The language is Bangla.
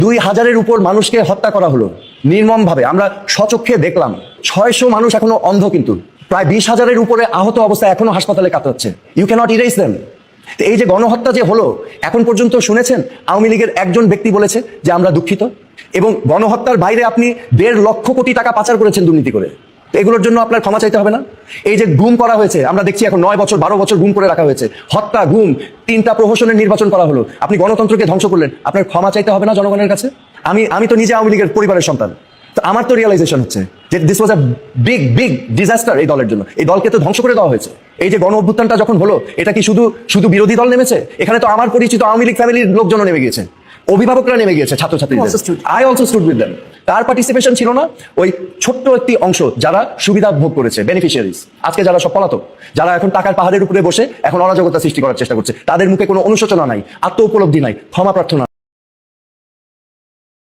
2000-এর উপর মানুষকে হত্যা করা হলো নির্মমভাবে, আমরা স্বচক্ষে দেখলাম। 600 মানুষ এখনো অন্ধ, কিন্তু প্রায় 20,000-এর উপরে আহত অবস্থায় এখনো হাসপাতালে কাতরাচ্ছে। You cannot erase them. এই যে গণহত্যা যে হলো, এখন পর্যন্ত শুনেছেন আওয়ামী লীগের একজন ব্যক্তি বলেছে যে আমরা দুঃখিত? এবং গণহত্যার বাইরে আপনি 1.5 লক্ষ কোটি টাকা পাচার করেছেন দুর্নীতি করে, এগুলোর জন্য আপনার ক্ষমা চাইতে হবে না? এই যে গুম করা হয়েছে, আমরা দেখছি এখন 9 বছর 12 বছর গুম করে রাখা হয়েছে, হত্যা, গুম, 3টা প্রহসনের নির্বাচন করা হলো, আপনি গণতন্ত্রকে ধ্বংস করলেন, আপনার ক্ষমা চাইতে হবে না জনগণের কাছে? আমি তো নিজে আওয়ামী লীগের পরিবারের সন্তান, তো আমার তো রিয়েলাইজেশন হচ্ছে যে this was a big big disaster এই দলের জন্য। এই দলকে তো ধ্বংস করে দেওয়া হয়েছে। এই যে গণ অভ্যুত্থানটা যখন হলো, এটা কি শুধু বিরোধী দল নেমেছে? এখানে তো আমার পরিচিত আওয়ামী লীগ ফ্যামিলির লোকজনও নেমে গিয়েছে, অভিভাবকরা নেমে গিয়েছে, ছাত্রছাত্রীরা। I also stood with them. তার পার্টিসিপেশন ছিল না ওই ছোট্ট একটি অংশ যারা সুবিধা ভোগ করেছে, বেনিফিশিয়ারিজ। আজকে যারা সব পলাতক, যারা এখন টাকার পাহাড়ের উপরে বসে এখন অরাজকতা সৃষ্টি করার চেষ্টা করছে, তাদের মুখে কোনো অনুশোচনা নাই, আত্ম উপলব্ধি নাই, ক্ষমা প্রার্থনা।